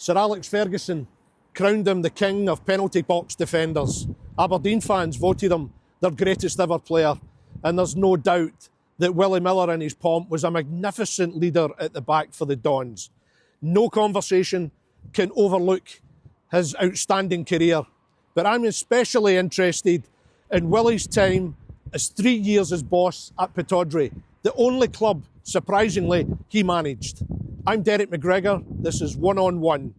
Sir Alex Ferguson crowned him the king of penalty box defenders. Aberdeen fans voted him their greatest ever player, and there's no doubt that Willie Miller in his pomp was a magnificent leader at the back for the Dons. No conversation can overlook his outstanding career, but I'm especially interested in Willie's time as 3 years as boss at Pittodrie, the only club, surprisingly, he managed. I'm Derek McGregor, this is One on One.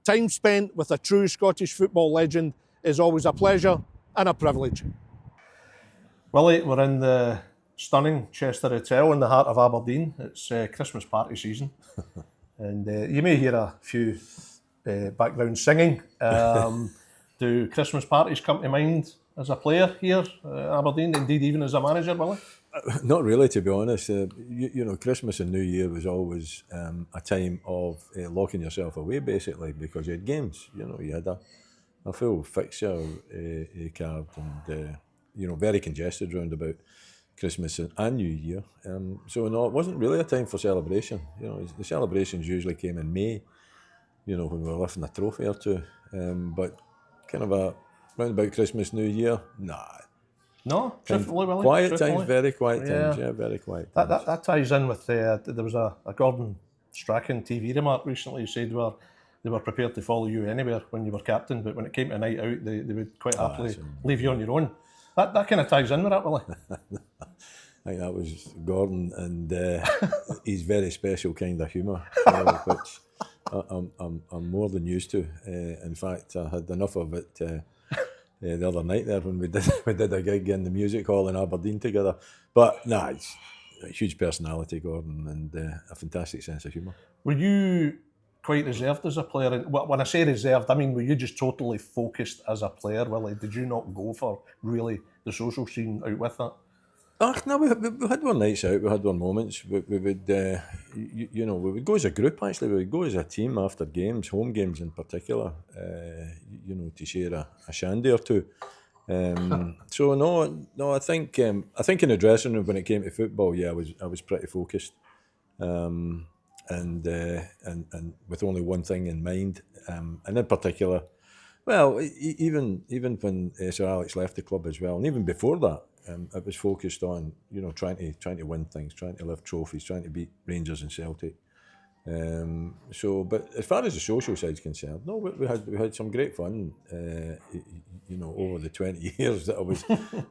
Time spent with a true Scottish football legend is always a pleasure and a privilege. Willie, we're in the stunning Chester Hotel in the heart of Aberdeen. It's Christmas party season, and you may hear a few background singing. Do Christmas parties come to mind as a player here at Aberdeen, indeed even as a manager, Willie? Not really, to be honest. You know, Christmas and New Year was always a time of locking yourself away, basically, because you had games. You know, you had a full fixture card, and you know, very congested round about Christmas and New Year. So no, it wasn't really a time for celebration. You know, the celebrations usually came in May. You know, when we were lifting a trophy or two. But kind of round about Christmas, New Year, nah. No, truthfully, Willie. Quiet truthfully. times, very quiet times. Yeah, very quiet times. That ties in with there was a Gordon Strachan TV remark recently who said they were prepared to follow you anywhere when you were captain, but when it came to a night out, they would quite happily leave you on your own. That kind of ties in with that, Willie. I think that was Gordon and his very special kind of humour, which I'm more than used to. In fact, I had enough of it the other night there when we did a gig in the music hall in Aberdeen together. But nah, it's a huge personality, Gordon, and a fantastic sense of humour. Were you quite reserved as a player? And when I say reserved, I mean, were you just totally focused as a player, Willie? Did you not go for really the social scene out with that? No, we had our nights out, we had our moments. We would, you know, we would go as a group, actually. We would go as a team after games, home games in particular, you know, to share a shandy or two. So no, I think in the dressing room when it came to football, yeah, I was pretty focused, and with only one thing in mind, and in particular, well, even when Sir Alex left the club as well, and even before that. It was focused on, you know, trying to win things, trying to lift trophies, trying to beat Rangers and Celtic. But as far as the social side's concerned, no, we had some great fun. You know, over the 20 years that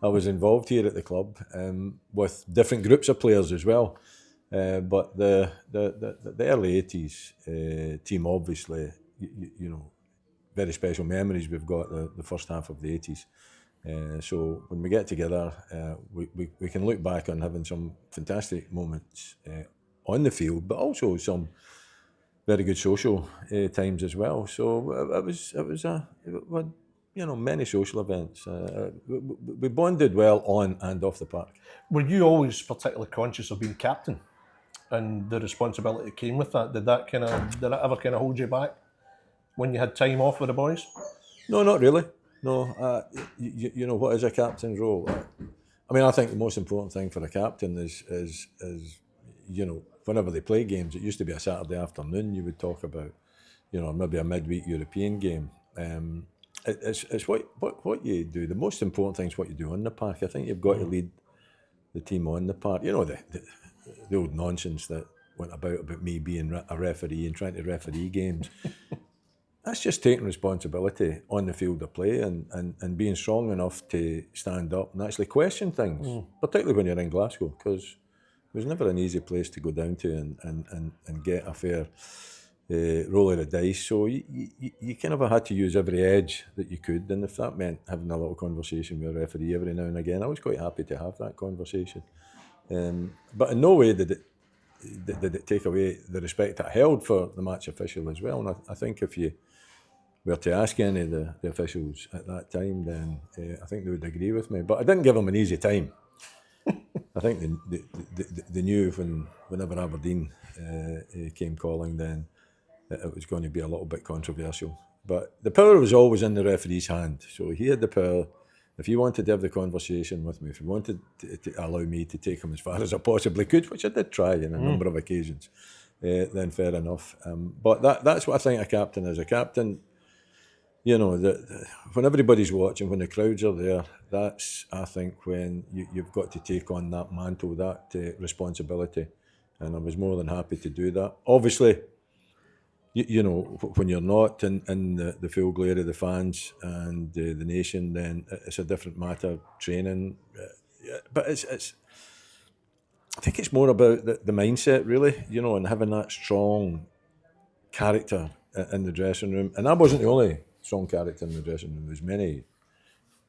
I was involved here at the club, with different groups of players as well. But the early '80s team, obviously, you know, very special memories we've got the first half of the '80s. So when we get together, we can look back on having some fantastic moments on the field, but also some very good social times as well. So it was you know, many social events. We bonded well on and off the park. Were you always particularly conscious of being captain and the responsibility that came with that? Did that ever kind of hold you back when you had time off with the boys? No, not really. No, you know, what is a captain's role? I mean, I think the most important thing for a captain is you know, whenever they play games, it used to be a Saturday afternoon you would talk about, you know, maybe a midweek European game. It's what you do. The most important thing is what you do on the park. I think you've got to lead the team on the park. You know, the old nonsense that went about me being a referee and trying to referee games. That's just taking responsibility on the field of play and being strong enough to stand up and actually question things, particularly when you're in Glasgow, because it was never an easy place to go down to and get a fair roll of the dice. So you kind of had to use every edge that you could, and if that meant having a little conversation with a referee every now and again, I was quite happy to have that conversation. But in no way did it take away the respect I held for the match official as well. And I think if you were to ask any of the officials at that time, then I think they would agree with me. But I didn't give them an easy time. I think they knew whenever Aberdeen came calling, then it was going to be a little bit controversial. But the power was always in the referee's hand. So he had the power. If he wanted to have the conversation with me, if he wanted to allow me to take him as far as I possibly could, which I did try on a number of occasions, then fair enough. But that's what I think a captain is. A captain, you know, when everybody's watching, when the crowds are there, that's, I think, when you've got to take on that mantle, that responsibility. And I was more than happy to do that. Obviously, you know, when you're not in the full glare of the fans and the nation, then it's a different matter, training. But it's I think it's more about the mindset, really, you know, and having that strong character in the dressing room. And I wasn't the only strong character in the dressing room. There was many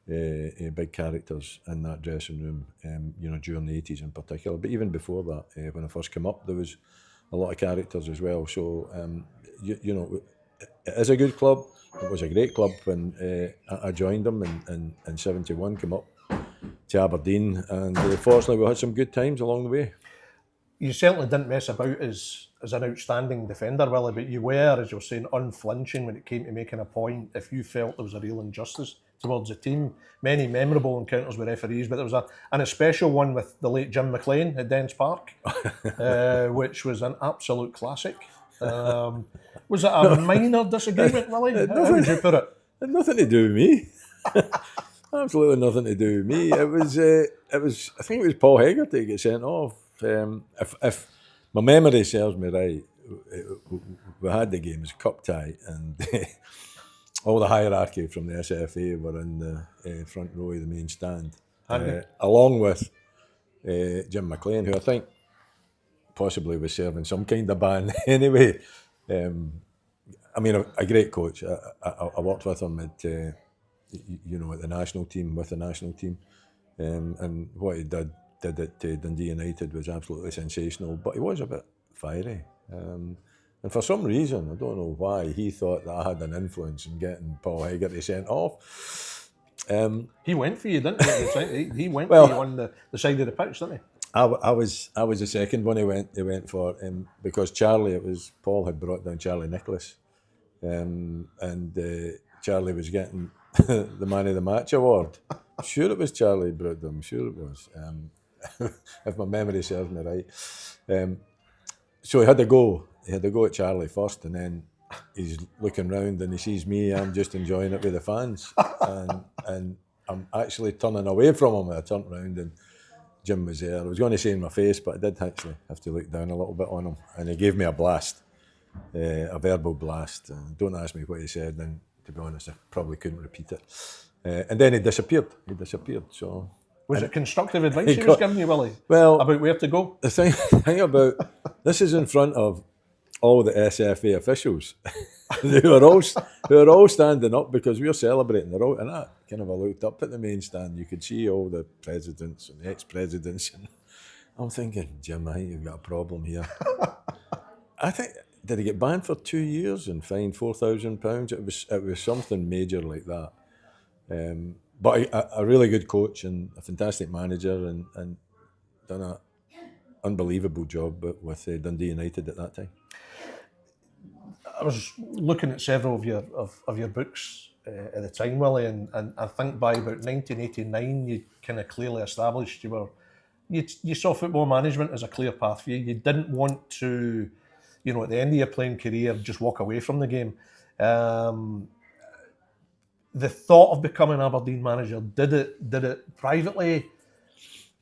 big characters in that dressing room, you know, during the 80s in particular. But even before that, when I first came up, there was a lot of characters as well. So, you know, it is a good club. It was a great club when I joined them in 71, came up to Aberdeen, and fortunately we had some good times along the way. You certainly didn't mess about as an outstanding defender, Willie, but you were, as you were saying, unflinching when it came to making a point if you felt there was a real injustice towards the team. Many memorable encounters with referees, but there was an especial one with the late Jim McLean at Dens Park, which was an absolute classic. Was it a minor disagreement, Willie? How would you put it? It had nothing to do with me. Absolutely nothing to do with me. It was. I think it was Paul Hegarty to get sent off. If my memory serves me right, we had the game as cup tie, and all the hierarchy from the SFA were in the front row of the main stand, along with Jim McLean, who I think possibly was serving some kind of ban anyway. I mean, a great coach. I worked with him at, you know, at the national team, with the national team, and what he did at Dundee United was absolutely sensational. But he was a bit fiery, and for some reason, I don't know why, he thought that I had an influence in getting Paul Hegarty sent off. He went for you, didn't he? He went for you on the side of the pitch, didn't he? I was the second one he went for, because Paul had brought down Charlie Nicholas, and Charlie was getting the Man of the Match award. Sure it was Charlie brought them, sure it was, if my memory serves me right. So he had to go at Charlie first, and then he's looking round and he sees me. I'm just enjoying it with the fans, and I'm actually turning away from him. I turned round and Jim was there. I was going to say in my face, but I did actually have to look down a little bit on him, and he gave me a blast, a verbal blast. Don't ask me what he said, and to be honest, I probably couldn't repeat it. And then he disappeared. So was it constructive advice he was giving you, Willie? Well, about where to go? The thing about this is in front of all the SFA officials who are all standing up because we're celebrating. And I kind of looked up at the main stand. You could see all the presidents and the ex-presidents. And I'm thinking, Jim, I think you've got a problem here. I think, did he get banned for 2 years and fined £4,000? It was something major like that. But a really good coach and a fantastic manager, and done an unbelievable job with Dundee United at that time. I was looking at several of your books at the time, Willie, and I think by about 1989 you kind of clearly established you saw football management as a clear path for you. You didn't want to, you know, at the end of your playing career, just walk away from the game. The thought of becoming Aberdeen manager, did it privately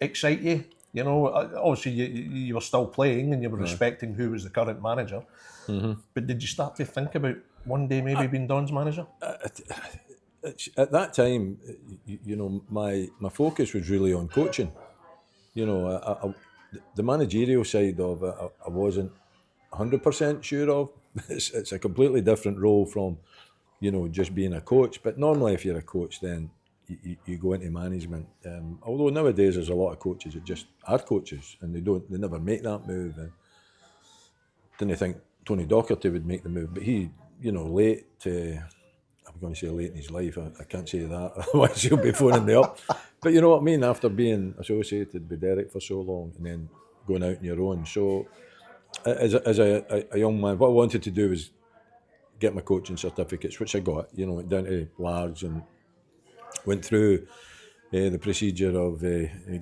excite you? You know, obviously you were still playing and you were respecting who was the current manager. Mm-hmm. But did you start to think about one day maybe being Don's manager? At that time, you know, my focus was really on coaching. You know, the managerial side of it, I wasn't 100% sure of. It's a completely different role from, you know, just being a coach. But normally if you're a coach, then you go into management. Although nowadays there's a lot of coaches that just are coaches and they never make that move. And didn't think Tony Docherty would make the move, but he, you know, I'm going to say late in his life, I can't say that, otherwise he'll be phoning me up. But you know what I mean, after being associated with Derek for so long and then going out on your own. So as a young man, what I wanted to do was get my coaching certificates, which I got. You know, went down to Largs and went through the procedure of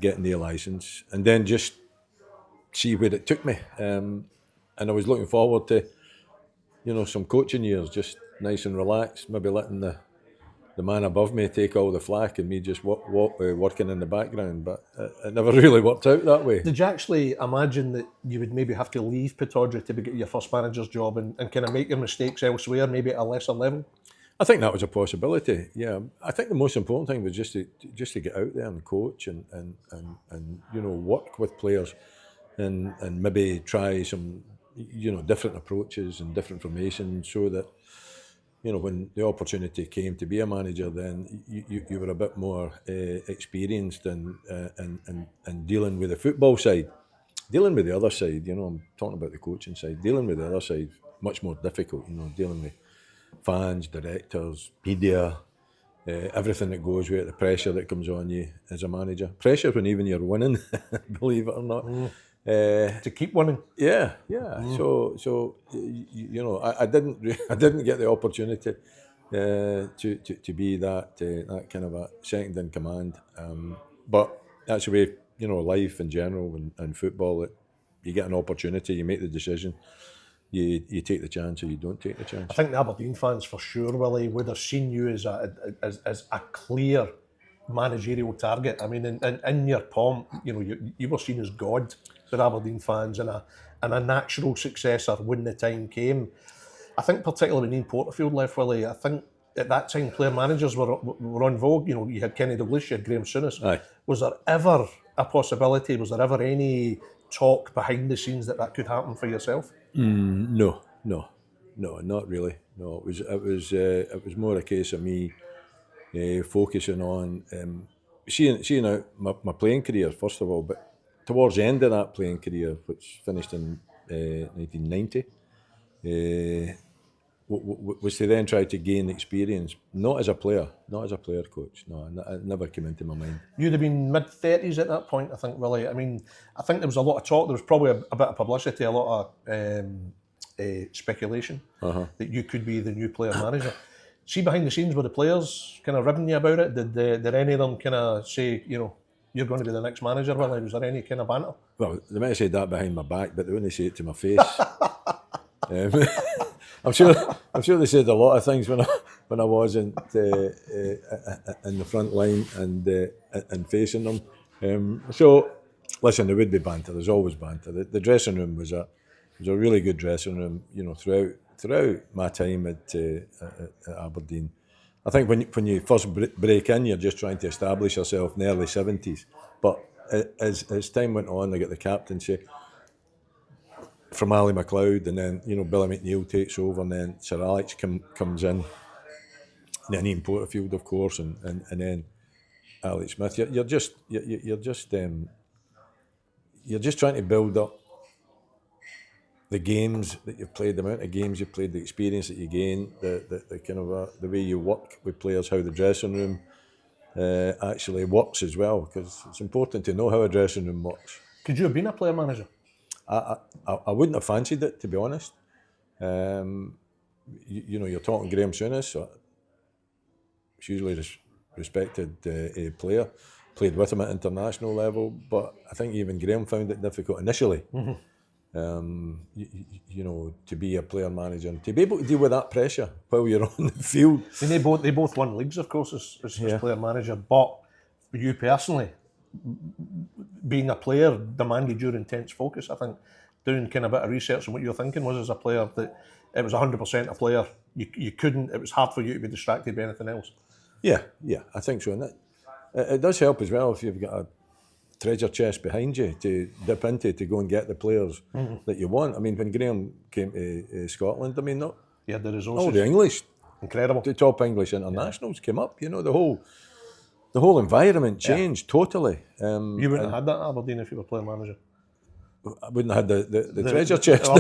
getting the licence, and then just see where it took me. And and I was looking forward to, some coaching years, just nice and relaxed, maybe letting the man above me take all the flack and me just working in the background. But it never really worked out that way. Did you actually imagine that you would maybe have to leave Pittodrie to get your first manager's job and kind of make your mistakes elsewhere, maybe at a lesser level? I think that was a possibility. Yeah, I think the most important thing was just to get out there and coach and work with players and maybe try some different approaches and different formations, so that when the opportunity came to be a manager, then you were a bit more experienced and dealing with the football side. Dealing with the other side, I'm talking about the coaching side. Dealing with the other side, much more difficult. Dealing with fans, directors, media, everything that goes with it, the pressure that comes on you as a manager. Pressure when even you're winning, believe it or not. To keep winning. Yeah. So I didn't get the opportunity to be that kind of a second in command. But that's the way life in general and football. That you get an opportunity, you make the decision. You take the chance or you don't take the chance. I think the Aberdeen fans, for sure, Willie, would have seen you as a clear managerial target. I mean, in your pomp, you were seen as God for Aberdeen fans, and a natural successor when the time came. I think particularly when Ian Porterfield left, Willie, I think at that time player managers were on vogue. You had Kenny Douglas, you had Graham Souness. Aye. Was there ever a possibility? Was there ever any talk behind the scenes that could happen for yourself? No, not really. No, it was more a case of me focusing on seeing out my playing career first of all, but towards the end of that playing career, which finished in 1990, was to then try to gain experience, not as a player coach. No, it never came into my mind. You'd have been mid-30s at that point, I think, Willie. I mean, I think there was a lot of talk, there was probably a bit of publicity, a lot of speculation that you could be the new player manager. See, behind the scenes, were the players kind of ribbing you about it? Did any of them kind of say, you're going to be the next manager, Willie? Was there any kind of banter? Well, they might have said that behind my back, but they wouldn't say it to my face. I'm sure they said a lot of things when I wasn't in the front line and facing them. So listen, there would be banter. There's always banter. The dressing room was a really good dressing room. Throughout my time at Aberdeen. I think when you first break in, you're just trying to establish yourself in the early 70s. But as time went on, I got the captaincy from Ali McLeod, and then Billy McNeill takes over, and then Sir Alex comes in, and then Ian Porterfield, of course, and then Alex Smith. You're just trying to build up the games that you've played, the amount of games you've played, the experience that you gain, the kind of the way you work with players, how the dressing room actually works as well, because it's important to know how a dressing room works. Could you have been a player manager? I wouldn't have fancied it, to be honest. You're talking Graham Souness, hugely respected player, played with him at international level, but I think even Graham found it difficult initially. Mm-hmm. To be a player manager and to be able to deal with that pressure while you're on the field. And they both won leagues, of course, as player manager. But for you personally, being a player demanded your intense focus. I think doing kind of a bit of research on what you're thinking was as a player that it was 100% a player. You couldn't. It was hard for you to be distracted by anything else. Yeah, I think so. And it does help as well if you've got a treasure chest behind you to dip into to go and get the players that you want. I mean, when Graham came to Scotland, I mean, he had the resources. All the English, incredible. The top English internationals came up. The whole environment changed totally. You wouldn't have had that at Aberdeen if you were player manager. I wouldn't have had the treasure chest.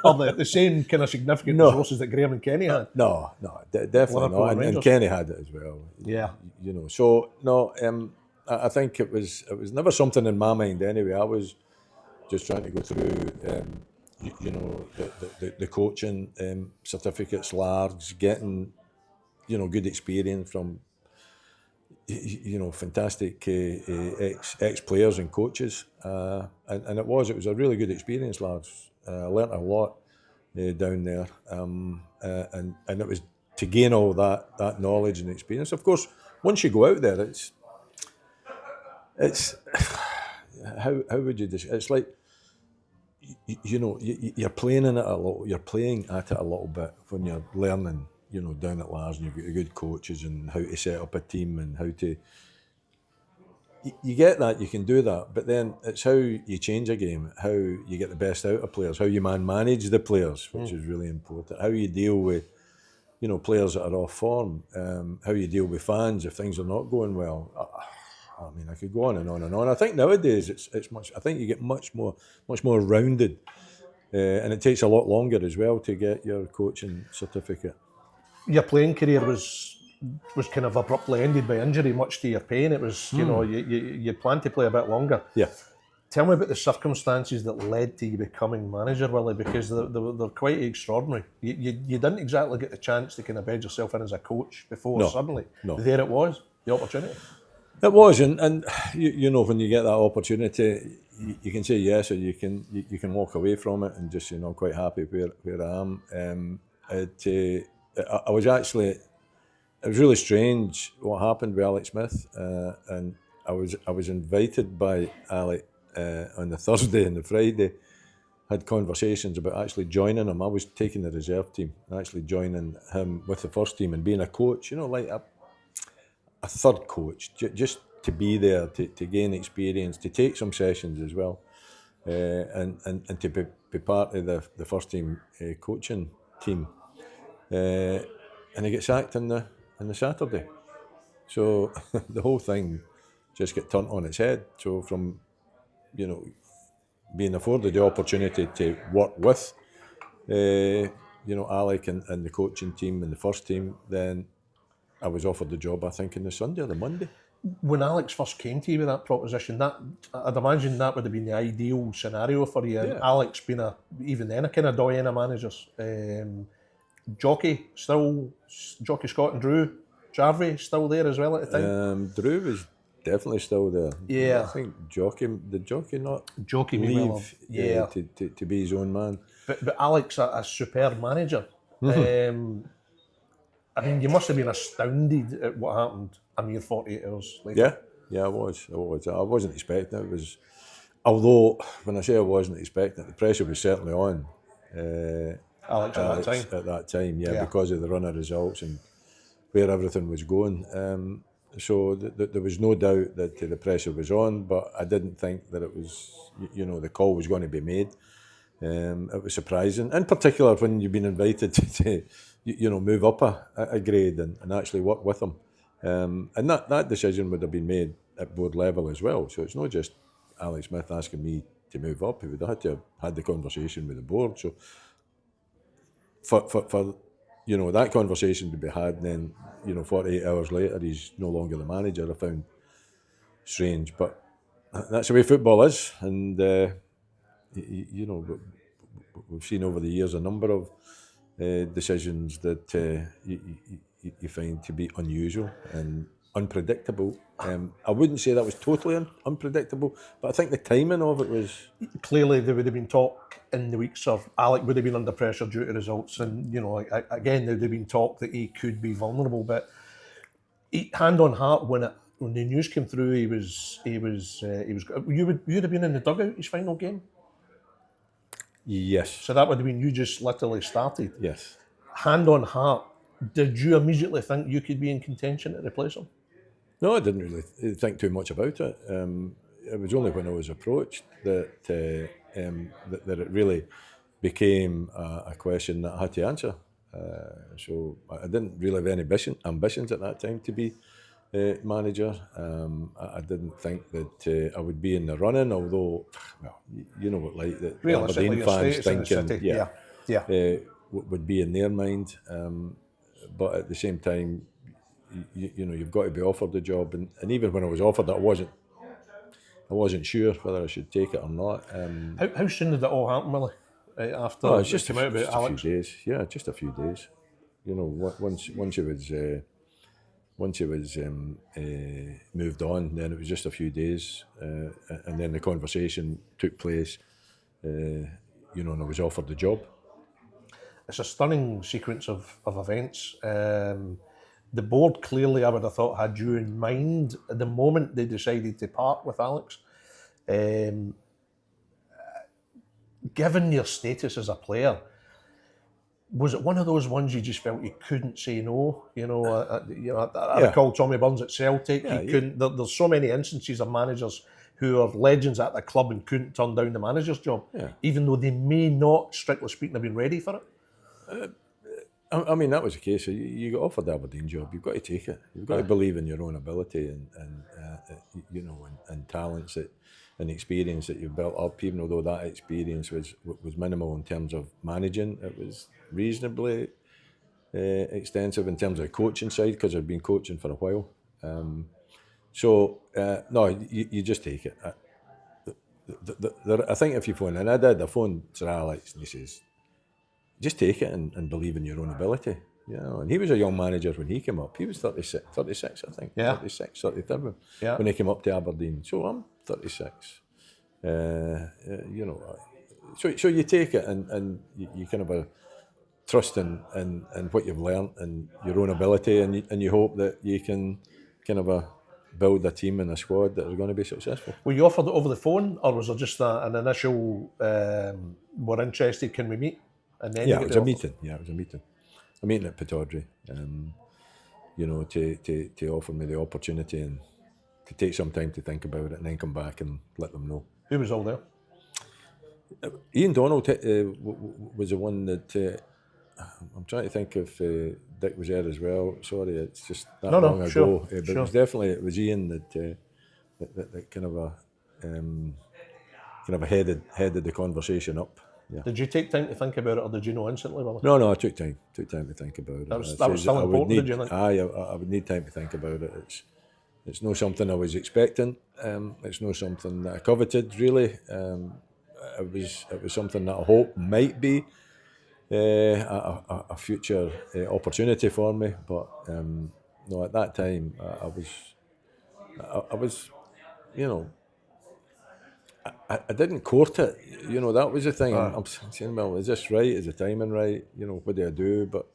Or the same kind of significant resources that Graham and Kenny had. No, definitely not. And Kenny had it as well. Yeah. So no. I think it was never something in my mind anyway. I was just trying to go through, the coaching certificates, large, getting, good experience from, fantastic ex players and coaches, and it was a really good experience, large. learnt a lot down there, and it was to gain all that knowledge and experience. Of course, once you go out there, it's how would you describe? It's like you're playing in it a lot. You're playing at it a little bit when you're learning. Down at Lars, and you've got good coaches and how to set up a team and how to. You get that, you can do that, but then it's how you change a game, how you get the best out of players, how you manage the players, which is really important. How you deal with, players that are off form. How you deal with fans if things are not going well. I mean, I could go on and on and on. I think nowadays it's much. I think you get much more rounded, and it takes a lot longer as well to get your coaching certificate. Your playing career was kind of abruptly ended by injury, much to your pain. It was, you planned to play a bit longer. Yeah. Tell me about the circumstances that led to you becoming manager, Willie, because they're quite extraordinary. You didn't exactly get the chance to kind of bed yourself in as a coach before suddenly. There it was, the opportunity. It was, and when you get that opportunity, you can say yes, or you can walk away from it and just quite happy where I am. I was actually. It was really strange what happened with Alex Smith, and I was invited by Alec on the Thursday and the Friday. Had conversations about actually joining him. I was taking the reserve team and actually joining him with the first team and being a coach. Like a third coach, just to be there, to gain experience, to take some sessions as well, and to be part of the first team coaching team. And he gets sacked on the Saturday. So the whole thing just got turned on its head. So from, being afforded the opportunity to work with, Alec and the coaching team and the first team, then I was offered the job, I think, on the Sunday or the Monday. When Alex first came to you with that proposition, I'd imagine that would have been the ideal scenario for you. Yeah. Alex being even then a kind of doyen of managers. Jockey Scott and Drew Jarvie still there as well at the time? Drew was definitely still there. Yeah. I think Jockey not leave to be his own man. But Alex, a superb manager. I mean, you must have been astounded at what happened a mere 48 hours later. Yeah, I was. I wasn't expecting it. It was, although when I say I wasn't expecting it, the pressure was certainly on. Alex at that time, because of the run of results and where everything was going. So there was no doubt that the pressure was on, but I didn't think that it was, the call was going to be made. It was surprising, in particular when you've been invited to move up a grade and actually work with them. And that decision would have been made at board level as well. So it's not just Alex Smith asking me to move up. He would have had to have had the conversation with the board. So for that conversation to be had, and then 48 hours later he's no longer the manager, I found strange. But that's the way football is, and we've seen over the years a number of decisions that you find to be unusual and unpredictable. I wouldn't say that was totally unpredictable, but I think the timing of it was... Clearly there would have been talk in the weeks of Alec would have been under pressure due to results, and again there would have been talk that he could be vulnerable, but hand on heart, when the news came through, he was you'd have been in the dugout his final game? Yes. So that would have been you just literally started? Yes. Hand on heart, did you immediately think you could be in contention to replace him? No, I didn't really think too much about it. It was only when I was approached that it really became a question that I had to answer. So I didn't really have any ambitions at that time to be manager. I didn't think that I would be in the running, although, well, you know what, like the Aberdeen fans thinking, would be in their mind. But at the same time, you've got to be offered the job, and even when I was offered it, I wasn't sure whether I should take it or not. How soon did it all happen, Willie? After it was just came out about Alex? A few days. Yeah, just a few days. Once it was moved on, then it was just a few days, and then the conversation took place. and I was offered the job. It's a stunning sequence of events. The board clearly, I would have thought, had you in mind at the moment they decided to part with Alex. Given your status as a player, was it one of those ones you just felt you couldn't say no? I recall Tommy Burns at Celtic. Yeah, There's so many instances of managers who are legends at the club and couldn't turn down the manager's job, even though they may not, strictly speaking, have been ready for it. I mean, that was the case. You got offered the Aberdeen job. You've got to take it. You've got to believe in your own ability and talents and experience that you've built up. Even though that experience was minimal in terms of managing, it was reasonably extensive in terms of the coaching side, because I've been coaching for a while. No, you just take it. I think if you phone, and I phoned Sir Alex, and he says, just take it and believe in your own ability. And he was a young manager when he came up. He was 36, I think. Yeah. 36, 37 Yeah. when he came up to Aberdeen. So I'm 36. So you take it and you kind of trust in what you've learned and your own ability, and you hope that you can kind of build a team and a squad that are going to be successful. Were you offered it over the phone, or was there just an initial, we're interested, can we meet? And then It was a meeting. Yeah, it was a meeting. A meeting at Pittodrie, to offer me the opportunity and to take some time to think about it and then come back and let them know. Who was all there? Ian Donald was the one that, I'm trying to think if Dick was there as well. Sorry, it's just that long ago. But it was Ian that kind of headed the conversation up. Yeah. Did you take time to think about it, or did you know instantly? Willie? No, I took time to think about it. That was still important, did you think? I would need time to think about it. It's not something I was expecting. It's not something that I coveted, really. It was something that I hope might be a future opportunity for me. But no, at that time, I was, I didn't court it. That was the thing. I'm saying, well, is this right? Is the timing right? What do I do? But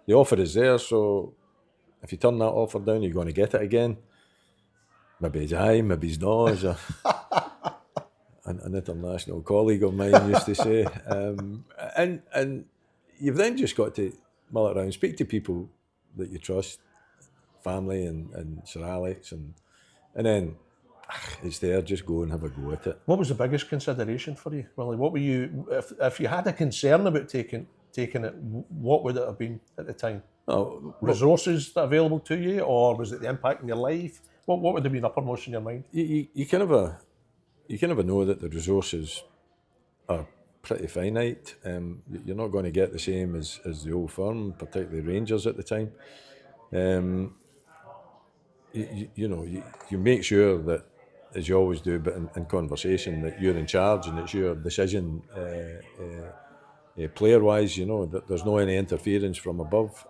the offer is there, so if you turn that offer down, you're going to get it again. Maybe it's aye, maybe it's no, as an international colleague of mine used to say. And you've then just got to mull it around, speak to people that you trust, family and Sir Alex, and then it's there, just go and have a go at it. What was the biggest consideration for you, Willie? What were you, if you had a concern about taking it, what would it have been at the time? Resources available to you, or was it the impact on your life? What would have been uppermost in your mind? You kind of know that the resources are pretty finite. You're not going to get the same as the old firm, particularly Rangers at the time. You make sure that, as you always do, but in conversation, that you're in charge and it's your decision, player-wise. That there's no any interference from above.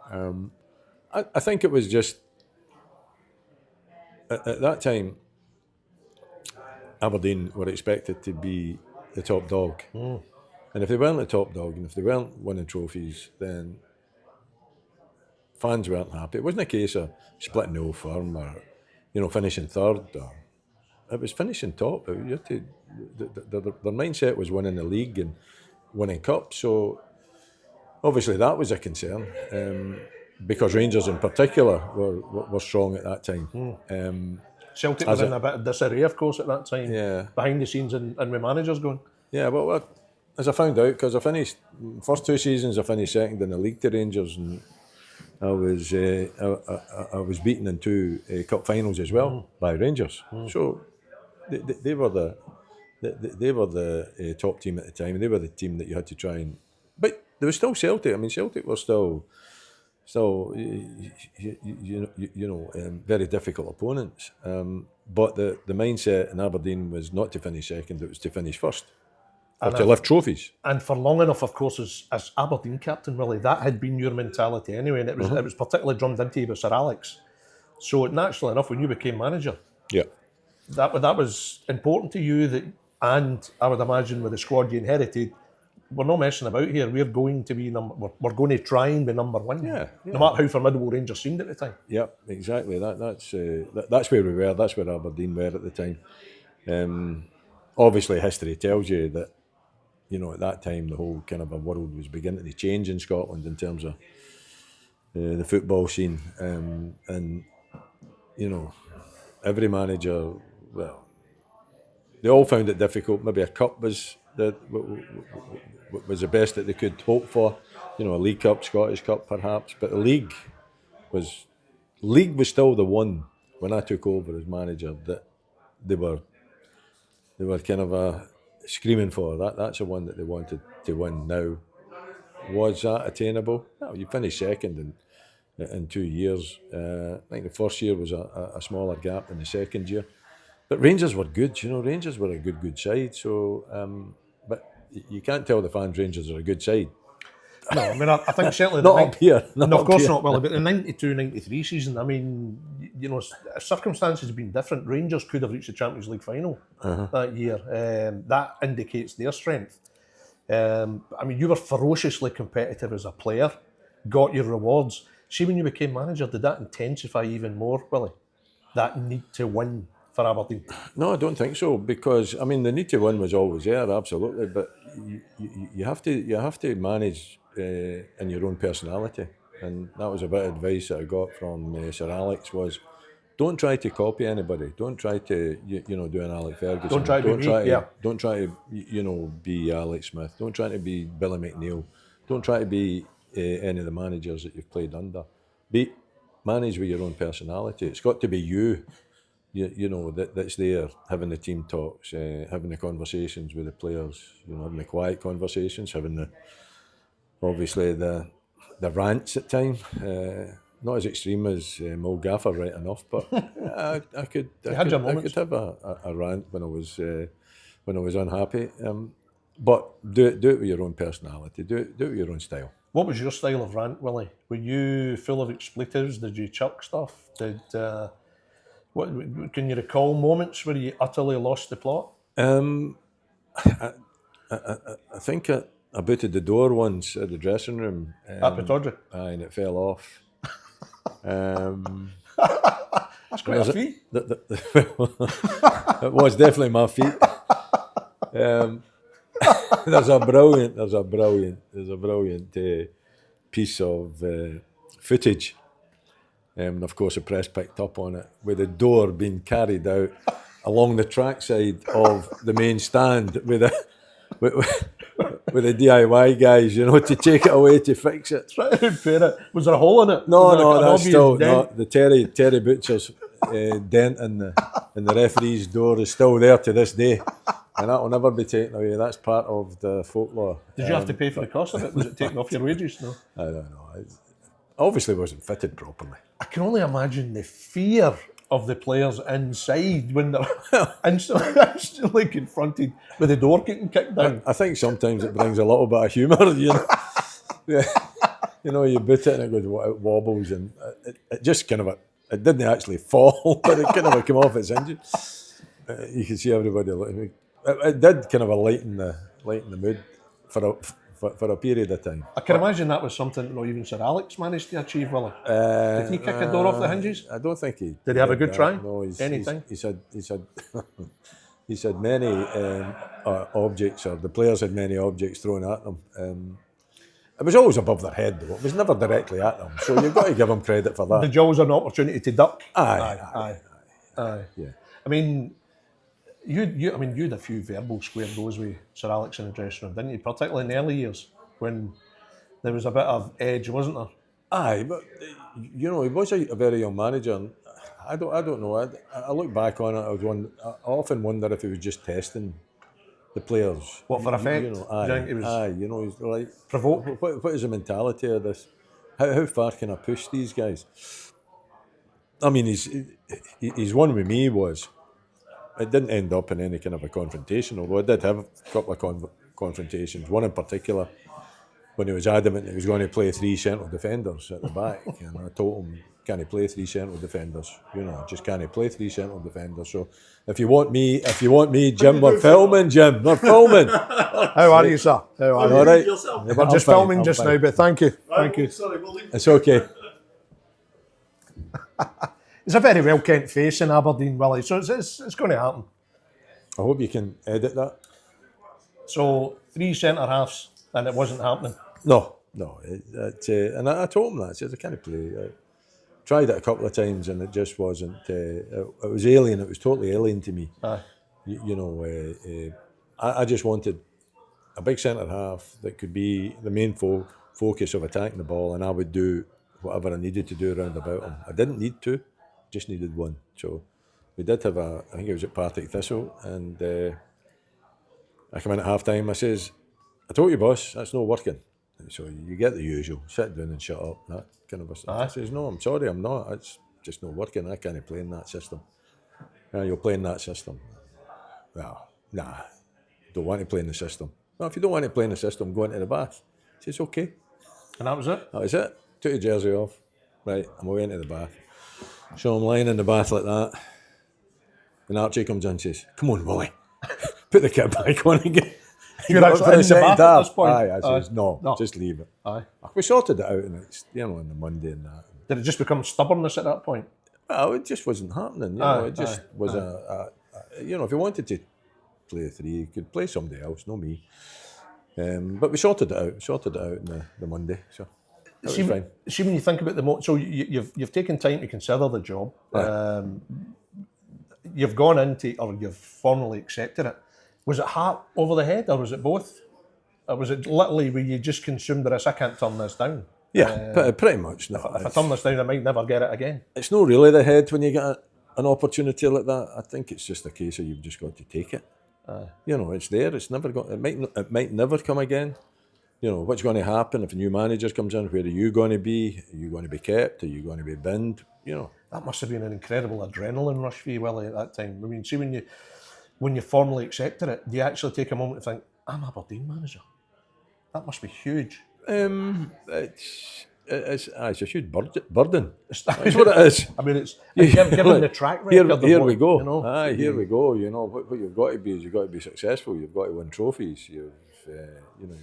I think it was just at that time, Aberdeen were expected to be the top dog, and if they weren't the top dog, and if they weren't winning trophies, then fans weren't happy. It wasn't a case of splitting the old firm or finishing third. It was finishing top. You had to, their mindset was winning the league and winning cups. So obviously that was a concern, because Rangers in particular were strong at that time. Celtic was in a bit of disarray, of course, at that time. Yeah. Behind the scenes and with managers going. Yeah, well, as I found out, because I finished first 2 seasons, I finished second in the league to Rangers, and I was beaten in 2 cup finals as well by Rangers. So they were the top team at the time. They were the team that you had to try and. But there was still Celtic. I mean, Celtic were still very difficult opponents. But the mindset in Aberdeen was not to finish second; it was to finish first, or to lift trophies. And for long enough, of course, as Aberdeen captain, Willie, that had been your mentality anyway, and it was particularly drummed into you by Sir Alex. So naturally enough, when you became manager, that was important to you. And I would imagine with the squad you inherited, we're not messing about here. We're going to be we're going to try and be number one. Yeah. No matter how formidable Rangers seemed at the time. Yep, exactly. That's where we were. That's where Aberdeen were at the time. Obviously, history tells you that, at that time the whole kind of a world was beginning to change in Scotland in terms of the football scene, and every manager, well, they all found it difficult. Maybe a cup was the best that they could hope for. A League Cup, Scottish Cup, perhaps, but the league was still the one when I took over as manager that they were kind of screaming for. That's the one that they wanted to win. Now, was that attainable? No, you finished second in 2 years. I think the first year was a smaller gap than the second year. But Rangers were good, Rangers were a good side. So, but you can't tell the fans Rangers are a good side. No, I mean, I think certainly not up here. No, of course not, Willie. But the 92-93 season, I mean, circumstances have been different. Rangers could have reached the Champions League final that year. That indicates their strength. I mean, you were ferociously competitive as a player, got your rewards. See, when you became manager, did that intensify even more, Willie? That need to win for Aberdeen? No, I don't think so, because I mean the need to win was always there, absolutely. But you have to manage in your own personality, and that was a bit of advice that I got from Sir Alex was, don't try to copy anybody. Don't try to do an Alex Ferguson. Don't try to be me. Don't try to be Alex Smith. Don't try to be Billy McNeil. Don't try to be any of the managers that you've played under. Manage with your own personality. It's got to be you. That's there, having the team talks, having the conversations with the players, having the quiet conversations, having the rants at times. Not as extreme as old Gaffer, right enough, but I could have a rant when I was unhappy. But do it with your own personality. Do it with your own style. What was your style of rant, Willie? Were you full of expletives? Did you chuck stuff? What can you recall moments where you utterly lost the plot? I think I booted the door once at the dressing room. At Pittodrie? Aye, and it fell off. That's quite a feat. It was definitely my feet. There's a brilliant piece of footage. And of course, the press picked up on it, with the door being carried out along the trackside of the main stand with the DIY guys, to take it away to fix it. Try to repair it. Was there a hole in it? No, that's still not. The Terry Butcher's dent in the referee's door is still there to this day, and that will never be taken away. That's part of the folklore. Did you have to pay for the cost of it? Was it taken off your wages? No, I don't know. It obviously wasn't fitted properly. I can only imagine the fear of the players inside when they're instantly confronted with the door getting kicked down. I think sometimes it brings a little bit of humour, Yeah. You boot it and it wobbles, and it just kind of it didn't actually fall, but it kind of came off its hinges. You can see everybody looking. It did kind of lighten the mood for a period of time. I can imagine that was something not even Sir Alex managed to achieve, Willie. Did he kick a door off the hinges? I don't think he did. He have a good try? No, anything. He said many objects, or the players had many objects thrown at them. It was always above their head, though. It was never directly at them, so you've got to give them credit for that. Did you always have an opportunity to duck? Aye. Yeah. I mean, you had a few verbal square goes with Sir Alex in the dressing room, didn't you? Particularly in the early years when there was a bit of edge, wasn't there? Aye, but he was a very young manager. And I don't know. I look back on it. I often wonder if he was just testing the players. What for effect? He's like, provoke. What is the mentality of this? How far can I push these guys? I mean, his one with me was. It didn't end up in any kind of a confrontation, although I did have a couple of confrontations. One in particular, when he was adamant he was going to play 3 central defenders at the back, and I told him can't play three central defenders. You know, just can't play three central defenders. So if you want me, Jim, we're filming, Jim. We're filming. How are you, sir? How are you? All right. We're just filming just now, but thank you. Thank you. Sorry, Willie. It's okay. It's a very well kent face in Aberdeen, Willie, so it's going to happen. I hope you can edit that. So 3 centre halves, and it wasn't happening. No. And I told him that. I said, I can't play. I tried it a couple of times and it just wasn't. It was alien. It was totally alien to me. Aye. I just wanted a big centre half that could be the main focus of attacking the ball, and I would do whatever I needed to do around about him. I didn't need to, just needed one. So we did have I think it was at Partick Thistle, and I come in at half time. I says, I told you, boss, that's not working. So you get the usual, sit down and shut up, that kind of a stuff. I says, no, I'm sorry, I'm not. It's just not working. I can't play in that system. You'll play in that system. Well, nah, don't want to play in the system. Well, if you don't want to play in the system, go into the bath. He says, okay. And that was it? That was it. Took the jersey off. Right, I'm away into the bath. So I'm lying in the bath like that. And Archie comes in and says, come on, Willie. Put the kit back on again. You're actually in the bath at this point? Aye, I says, no, just leave it. Aye. We sorted it out, and it's, on the Monday and that. Did it just become stubbornness at that point? Well, it just wasn't happening. It just was if you wanted to play a three, you could play somebody else, no me. But we sorted it out on the Monday, so that was fine. See, when you think about so you've taken time to consider the job. You've gone into, or you've formally accepted it. Was it heart over the head, or was it both? Or was it literally where you just consumed the risk, I can't turn this down? Yeah, pretty much. No, if I turn this down, I might never get it again. It's not really the head when you get an opportunity like that. I think it's just a case of you've just got to take it. It's there. It's never got. It might never come again. What's going to happen if a new manager comes in? Where are you going to be? Are you going to be kept? Are you going to be binned? That must have been an incredible adrenaline rush for you, Willie, at that time. I mean, see, when you formally accepted it, do you actually take a moment to think, I'm Aberdeen manager? That must be huge. It's a huge burden. That's what it is. I mean, it's given the track record. Here we go. Here we go. What you've got to be is you've got to be successful. You've got to win trophies. You've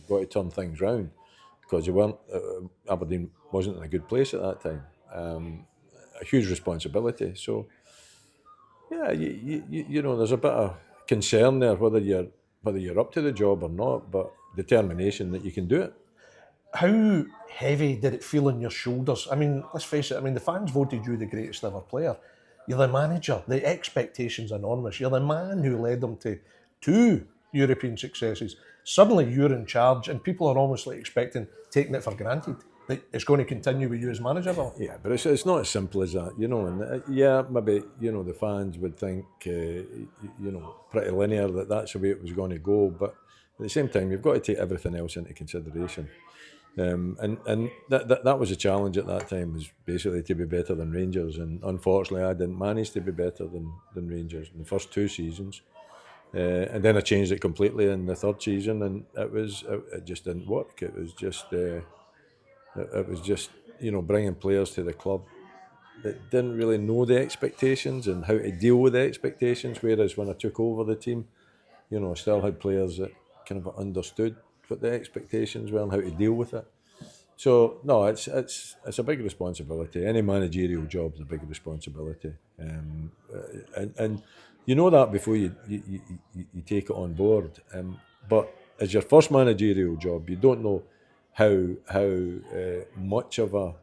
got to turn things round, because you weren't. Aberdeen wasn't in a good place at that time. A huge responsibility. So, there's a bit of concern there whether you're up to the job or not, but determination that you can do it. How heavy did it feel on your shoulders? I mean, let's face it, the fans voted you the greatest ever player. You're the manager. The expectation's enormous. You're the man who led them to 2 European successes. Suddenly you're in charge, and people are almost like taking it for granted that it's going to continue with you as manager. Yeah, but it's not as simple as that, and maybe, the fans would think, pretty linear that's the way it was going to go, but at the same time, you've got to take everything else into consideration. And that was a challenge at that time, was basically to be better than Rangers, and unfortunately I didn't manage to be better than Rangers in the first 2 seasons, and then I changed it completely in the 3rd season, and it just didn't work. It was just bringing players to the club that didn't really know the expectations and how to deal with the expectations, whereas when I took over the team, I still had players that kind of understood what the expectations were and how to deal with it. So no, it's a big responsibility. Any managerial job is a big responsibility, and that before you take it on board. But as your first managerial job, you don't know how much of a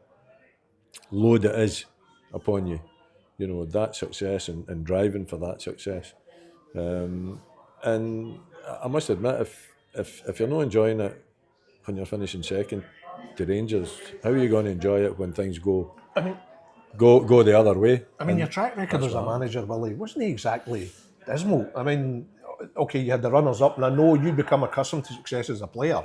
load it is upon you. That success and driving for that success. And I must admit, if you're not enjoying it when you're finishing second to Rangers, how are you going to enjoy it when things go the other way? Your track record as a manager, Willie, wasn't exactly dismal. Okay, you had the runners-up, and I know you become accustomed to success as a player.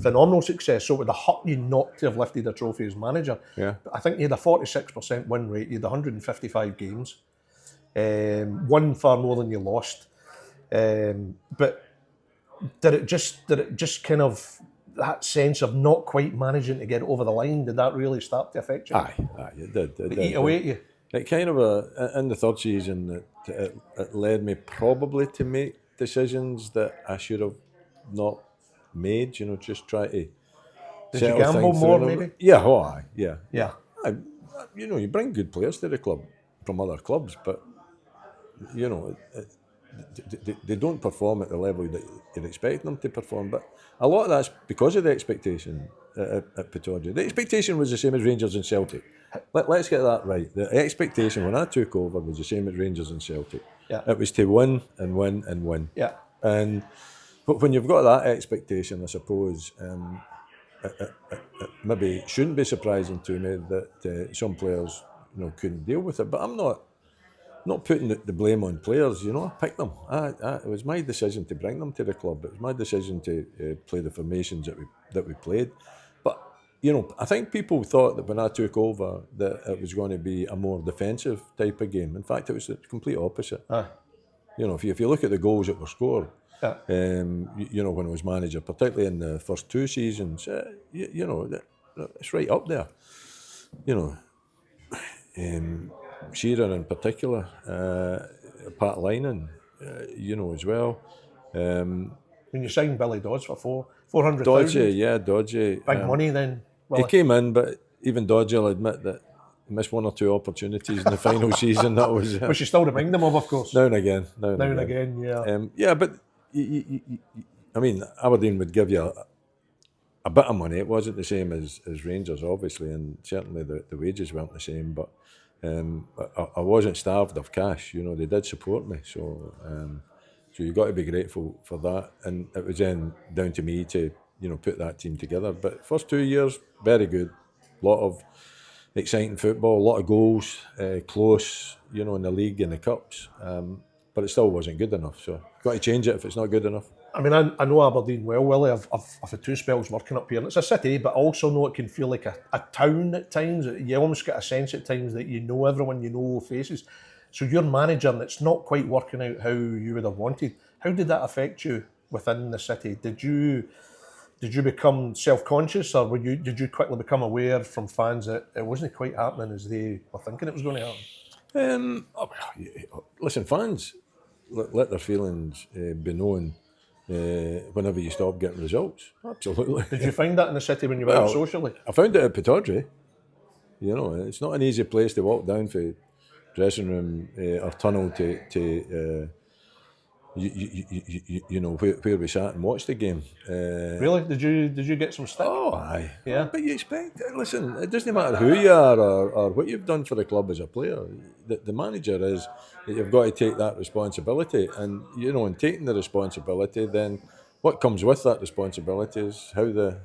Phenomenal success, so it would have hurt you not to have lifted a trophy as manager. Yeah. But I think you had a 46% win rate, you had 155 games, won far more than you lost. But did it just kind of that sense of not quite managing to get it over the line, did that really start to affect you? Aye, it did. It Eat away at you? It kind of in the third season, it led me probably to make decisions that I should have not made. Just try to. Did you gamble more, maybe? Yeah, aye, yeah. Yeah. You bring good players to the club from other clubs, but they don't perform at the level that you're expecting them to perform. But a lot of that's because of the expectation at Pittodrie. The expectation was the same as Rangers and Celtic. Let's get that right. The expectation when I took over was the same as Rangers and Celtic. Yeah. It was to win and win and win. Yeah. But when you've got that expectation, I suppose, it maybe shouldn't be surprising to me that some players couldn't deal with it. But I'm not putting the blame on players. I picked them. It was my decision to bring them to the club. It was my decision to play the formations that we played. But I think people thought that when I took over that it was going to be a more defensive type of game. In fact, it was the complete opposite. If you look at the goals that were scored, when I was manager, particularly in the first two seasons, it's right up there. Shearer in particular, Pat Linen, as well. When you signed Billy Dodds for 400,000, Dodgy. big money then. He came in, but even Dodgy will admit that he missed one or two opportunities in the final season. That was. Which you still remind them of course. Now and again. Yeah. But Aberdeen would give you a bit of money. It wasn't the same as Rangers, obviously, and certainly the wages weren't the same. But I wasn't starved of cash. They did support me, so you've got to be grateful for that. And it was then down to me to put that team together. But first 2 years, very good. A lot of exciting football, a lot of goals, close, in the league and the cups. But it still wasn't good enough. So you've got to change it if it's not good enough. I mean, I know Aberdeen well, Willie. I've had 2 spells working up here, and it's a city, but I also know it can feel like a town at times. You almost get a sense at times that everyone, faces. So you're manager, and it's not quite working out how you would have wanted. How did that affect you within the city? Did you become self-conscious, or did you quickly become aware from fans that it wasn't quite happening as they were thinking it was going to happen? Listen, fans let their feelings be known whenever you stop getting results. Absolutely. Did you find that in the city when you were out socially? I found it at Pittodrie. It's not an easy place to walk down for dressing room or tunnel to where we sat and watched the game. Really? Did you get some stick? Oh, aye. Yeah. But you expect, listen, it doesn't matter who you are or what you've done for the club as a player. The manager is that you've got to take that responsibility, and in taking the responsibility, then what comes with that responsibility is how the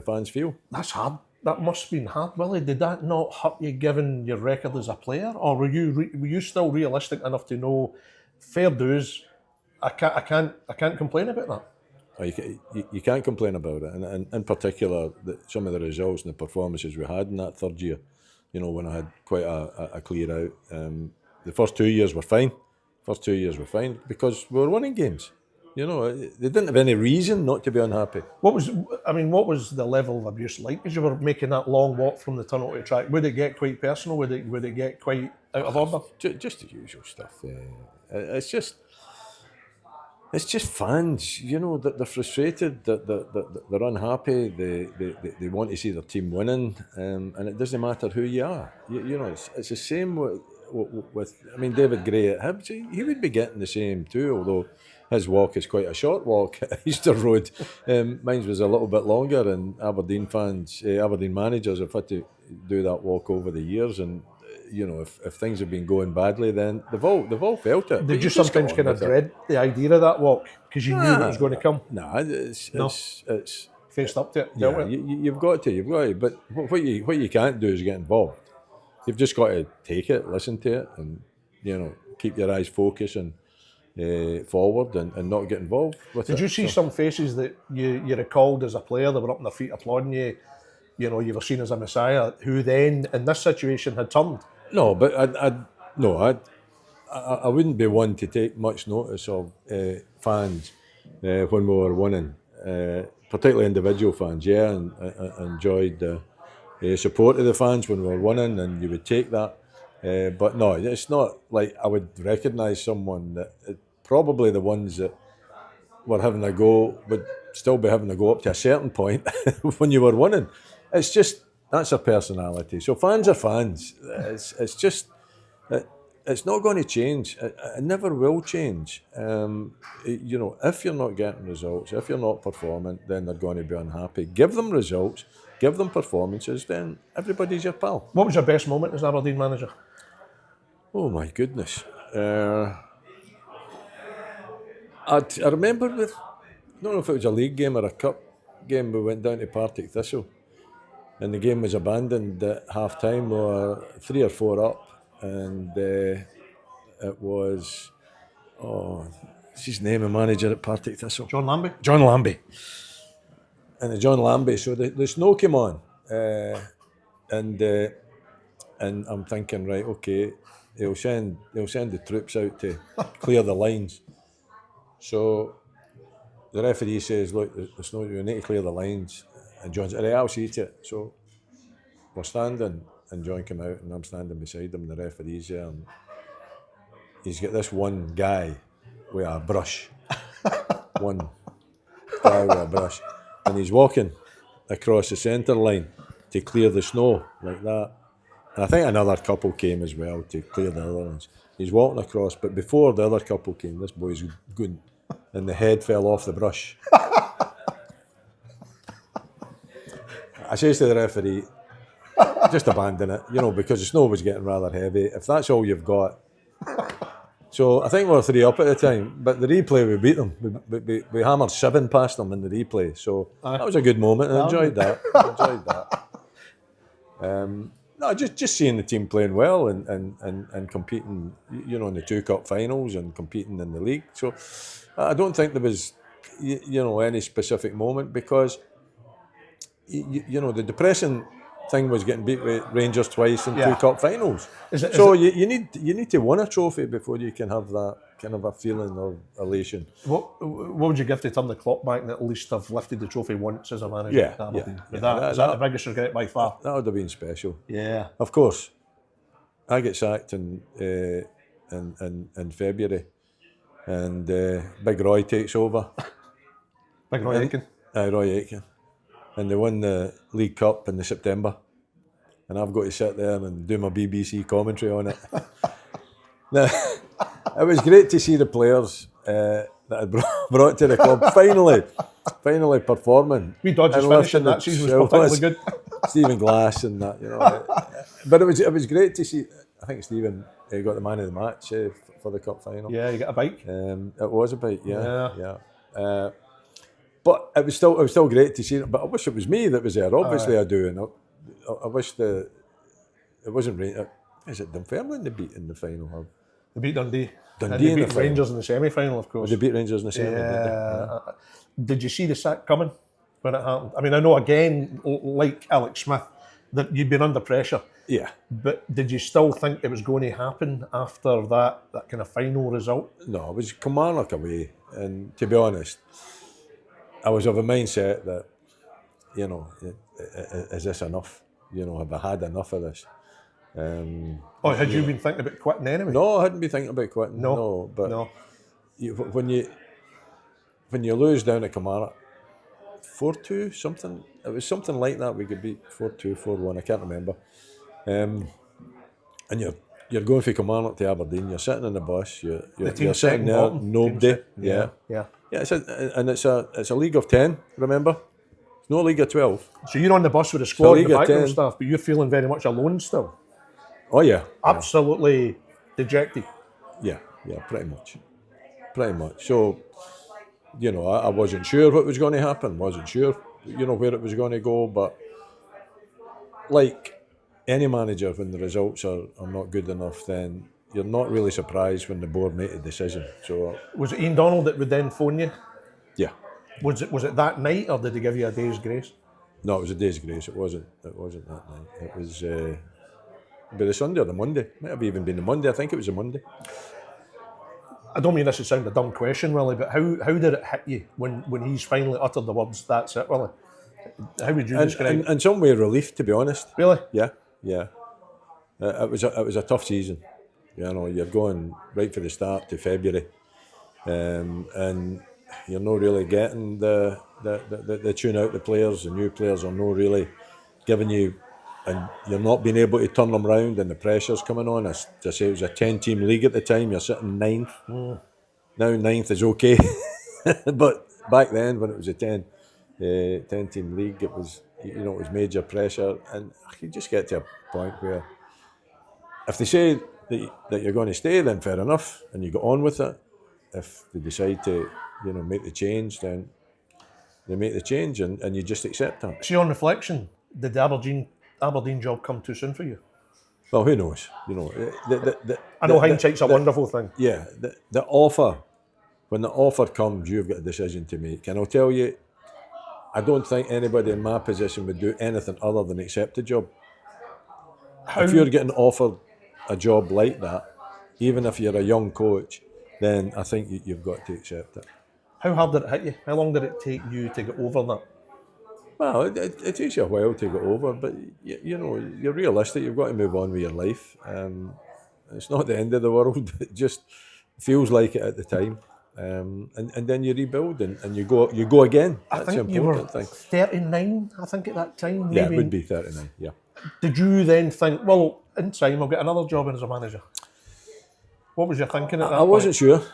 fans feel. That's hard. That must have been hard, Willie. Did that not hurt you, given your record as a player, or were you still realistic enough to know fair dues? I can't complain about that. You can't complain about it, and in particular, some of the results and the performances we had in that third year. When I had quite a clear out. The first 2 years were fine. Because we were winning games. They didn't have any reason not to be unhappy. What was the level of abuse like as you were making that long walk from the tunnel to the track? Would it get quite personal? Would it get quite out of order? Just the usual stuff. It's just fans. That they're frustrated, that they're unhappy. They want to see their team winning, and it doesn't matter who you are. It's the same with David Gray at Hibs. He would be getting the same too, although his walk is quite a short walk at Easter Road. Mine was a little bit longer, and Aberdeen managers have had to do that walk over the years. And if things have been going badly, then they've all felt it. Did you sometimes kind of dread the idea of that walk because you knew it was going to come? It's faced up to it. Yeah, you've got to. But what you can't do is get involved. You've just got to take it, listen to it, and keep your eyes focused and forward and not get involved with it. Did you see some faces that you recalled as a player that were up on their feet applauding you? You were seen as a messiah, who then in this situation had turned. No, but I wouldn't be one to take much notice of fans when we were winning. particularly individual fans, yeah, and enjoyed the support of the fans when we were winning, and you would take that. But no, it's not like I would recognise someone that probably the ones that were having a go would still be having a go up to a certain point when you were winning. It's just that's their personality. So fans are fans. It's just it's not going to change. It never will change. You know, if you're not getting results, if you're not performing, then they're going to be unhappy. Give them results, give them performances, then everybody's your pal. What was your best moment as Aberdeen manager? Oh my goodness. I remember with, I don't know if it was a league game or a cup game, we went down to Partick Thistle and the game was abandoned at half time. We were 3 or 4 up and it was, what's his name, a manager at Partick Thistle? John Lambie? John Lambie. And John Lambie, so the snow came on and I'm thinking, right, okay, he'll send the troops out to clear the lines. So the referee says, look, the snow, you need to clear the lines. And John said, right, I'll see to it. So we're standing, and John came out, and I'm standing beside him, the referee's there, and he's got this one guy with a brush. One guy with a brush. And he's walking across the centre line to clear the snow, like that. And I think another couple came as well to clear the other ones. He's walking across, but before the other couple came, this boy's good, and the head fell off the brush. I says to the referee, just abandon it, you know, because the snow was getting rather heavy. If that's all you've got. So I think we were 3 up at the time, but the replay, we beat them. We hammered 7 past them in the replay. So that was a good moment. I enjoyed that. No, just seeing the team playing well and competing, you know, in the 2 cup finals and competing in the league. So I don't think there was, you know, any specific moment because, you know, the depressing thing was getting beat with Rangers twice in 2 cup finals. You need to win a trophy before you can have that kind of a feeling of elation. What would you give to turn the clock back and at least have lifted the trophy once as a manager? Yeah, Is that the biggest regret by far? That would have been special. Yeah. Of course. I get sacked in February, and Big Roy takes over. Big Roy Aitken? Roy Aitken. And they won the League Cup in the September. And I've got to sit there and do my BBC commentary on it. Now, it was great to see the players that I'd brought to the club finally performing. We Dodgers finishing that season was particularly good. Stephen Glass and that, you know. But it was great to see. I think Stephen got the man of the match for the cup final. Yeah, you got a bike. It was a bike, yeah. But it was still great to see it. But I wish it was me that was there. Obviously, I do, and I wish it wasn't. Is it Dunfermline they beat in the final? They beat Dundee. Dundee and they in beat the Rangers in the semi-final, of course. They beat Rangers in the semi. Yeah. Did you see the sack coming when it happened? I mean, I know again, like Alex Smith, that you'd been under pressure. Yeah. But did you still think it was going to happen after that kind of final result? No, it was Kilmarnock away, and to be honest, I was of a mindset that, you know, is this enough? You know, have I had enough of this? Had you been thinking about quitting anyway? No, I hadn't been thinking about quitting. No, but when you lose down at Kilmarnock, 4-2, something, it was something like that. We could beat 4-2, 4-1. I can't remember. And you're going from Kilmarnock to Aberdeen. You're sitting in the bus. You're sitting there. Nobody. Yeah. It's a league of 10. Remember, it's no league of 12. So you're on the bus with the squad, and the background staff, but you're feeling very much alone still. Oh yeah. Absolutely dejected. Yeah, pretty much. So, you know, I wasn't sure what was going to happen. Wasn't sure, you know, where it was going to go. But like any manager, when the results are not good enough, then you're not really surprised when the board make a decision. So was it Ian Donald that would then phone you? Yeah. Was it that night, or did they give you a day's grace? No, it was a day's grace. It wasn't that night. It was be the Sunday or the Monday. Might have even been the Monday. I think it was a Monday. I don't mean this to sound a dumb question, Willie, but how did it hit you when he's finally uttered the words, "That's it," Willie? How would you describe it? In some way, relief, to be honest. Really? Yeah. It was a tough season. You know, you're going right for the start to February, and you're not really getting the tune out the players. The new players are not really giving you, and you're not being able to turn them round, and the pressure's coming on. As I say, it was a 10-team league at the time. You're sitting ninth. Now ninth is okay, but back then when it was a 10-team league, it was, you know, it was major pressure, and you just get to a point where if they say that you're going to stay, then fair enough, and you go on with it. If they decide to, you know, make the change, then they make the change, and you just accept that. See, on reflection, did the Aberdeen job come too soon for you? Well, who knows? You know, I know hindsight's a wonderful thing. Yeah, the offer, when the offer comes, you've got a decision to make. And I'll tell you, I don't think anybody in my position would do anything other than accept the job. If you're getting offered a job like that, even if you're a young coach, then I think you've got to accept it. How hard did it hit you? How long did it take you to get over that? Well, it takes you a while to get over, but you know, you're realistic. You've got to move on with your life. It's not the end of the world. It just feels like it at the time, and then you rebuild and you go again. That's the important thing. 39, I think, at that time. Maybe. Yeah, it would be 39. Yeah. Did you then think, well, in time I'll get another job as a manager? What was your thinking at that point? I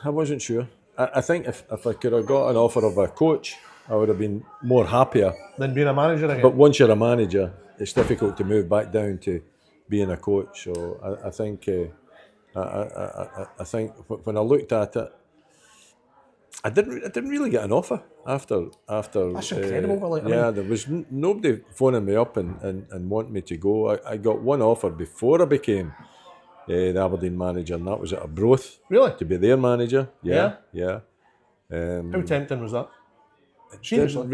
wasn't sure. I think if I could have got an offer of a coach, I would have been more happier. Than being a manager again? But once you're a manager, it's difficult to move back down to being a coach. So I think when I looked at it, I didn't really get an offer after. That's incredible, Willie. Yeah, there was nobody phoning me up and wanting me to go. I got one offer before I became the Aberdeen manager, and that was at Arbroath. Really? To be their manager. Yeah. How tempting was that? Didn't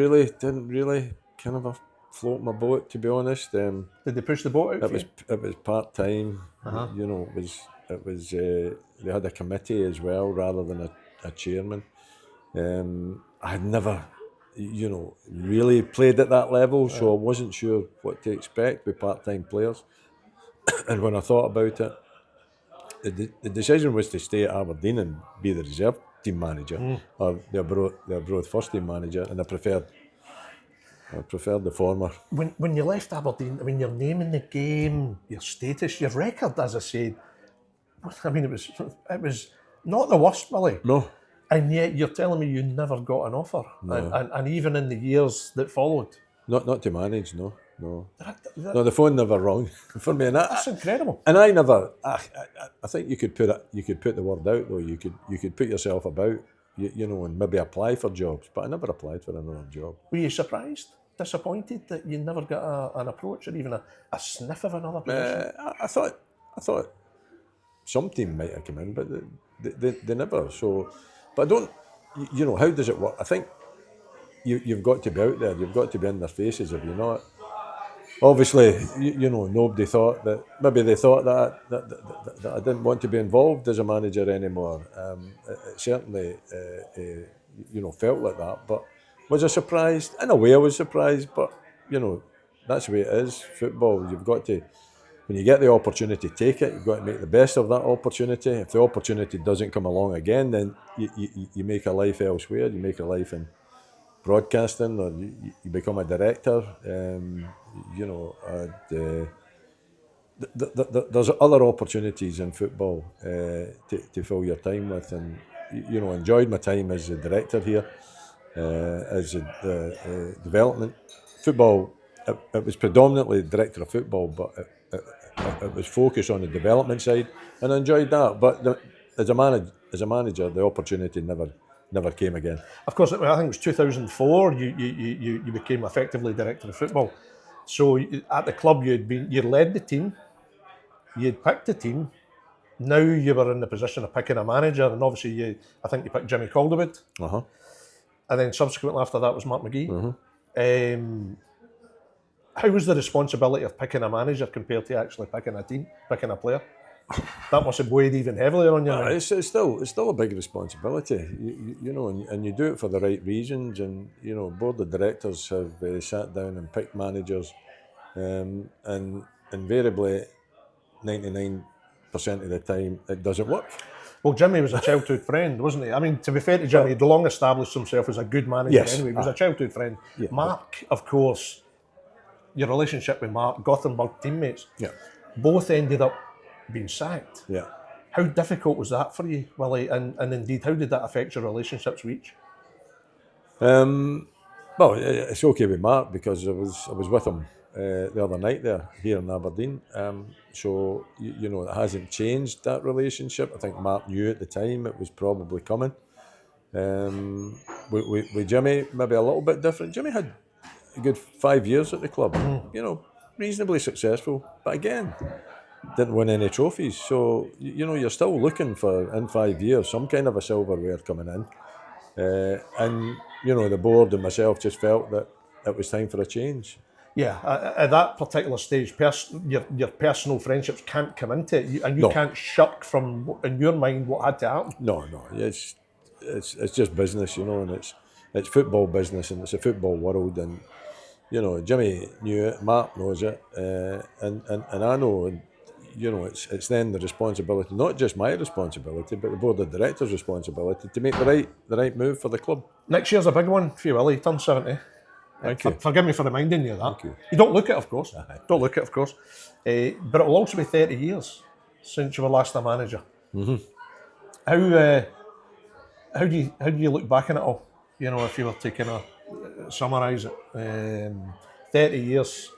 really kind of float my boat, to be honest. Did they push the boat out? It was part time. You know, it was. They had a committee as well rather than a chairman. I had never, you know, really played at that level, so I wasn't sure what to expect with part-time players. And when I thought about it, the decision was to stay at Aberdeen and be the reserve team manager or the Arbroath first team manager, and I preferred the former. When you left Aberdeen, I mean, your name in the game, your status, your record, as I said, I mean, it was not the worst, Willie. No. And yet you're telling me you never got an offer, and even in the years that followed. Not to manage, no. No, the phone never rang for me, and that's incredible. And I never. I think you could put the word out though. You could put yourself about, you know, and maybe apply for jobs. But I never applied for another job. Were you surprised, disappointed that you never got an approach or even a sniff of another position? I thought some team might have come in, but they never. So, but I don't. You know, how does it work? I think you've got to be out there. You've got to be in their faces. If you're not. Obviously, you know, nobody thought that. Maybe they thought that I didn't want to be involved as a manager anymore. It certainly, you know, felt like that. But was I surprised? In a way, I was surprised. But you know, that's the way it is. Football. You've got to, when you get the opportunity, take it. You've got to make the best of that opportunity. If the opportunity doesn't come along again, then you make a life elsewhere. You make a life in broadcasting, or you become a director. You know, there's other opportunities in football to fill your time with, and you know, enjoyed my time as a director here, as a development football. It was predominantly director of football, but it was focused on the development side, and I enjoyed that. But as a manager, the opportunity never came again. Of course, I think it was 2004. You became effectively director of football. So at the club, you led the team, you'd picked the team. Now you were in the position of picking a manager, and obviously I think you picked Jimmy Calderwood. And then subsequently after that was Mark McGee. How was the responsibility of picking a manager compared to actually picking a team, picking a player? that must have weighed even heavier on you. now. It's still a big responsibility, you know, and you do it for the right reasons. And you know, board of directors have sat down and picked managers, and invariably, 99% of the time, it doesn't work. Well, Jimmy was a childhood friend, wasn't he? I mean, to be fair to Jimmy, he'd long established himself as a good manager. Yes. Anyway. He was a childhood friend. Yeah, Mark, of course, your relationship with Mark, Gothenburg teammates, Yeah. both ended up being sacked. Yeah. How difficult was that for you, Willie? And indeed, how did that affect your relationships with each? Well, it's okay with Mark because I was with him the other night there here in Aberdeen. So you know, it hasn't changed that relationship. I think Mark knew at the time it was probably coming. With Jimmy, maybe a little bit different. Jimmy had a good 5 years at the club. You know, reasonably successful, but again, didn't win any trophies. So you know, you're still looking for in 5 years some kind of a silverware coming in. And you know, the board and myself just felt that it was time for a change. Yeah, at that particular stage, your personal friendships can't come into it, and you No. can't shirk from, in your mind, what had to happen. No, it's just business, you know, and it's football business, and it's a football world, and you know, Jimmy knew it, Mark knows it, and I know, and you know, it's then the responsibility, not just my responsibility, but the board of directors' responsibility to make the right move for the club. Next year's a big one for you, Willie. You turned 70. Thank you. Forgive me for reminding you of that. Thank you. You don't look it, of course. Don't look it, of course. But it will also be 30 years since you were last a manager. Mm-hmm. How do you look back on it all? You know, if you were to kind of summarise it, 30 years.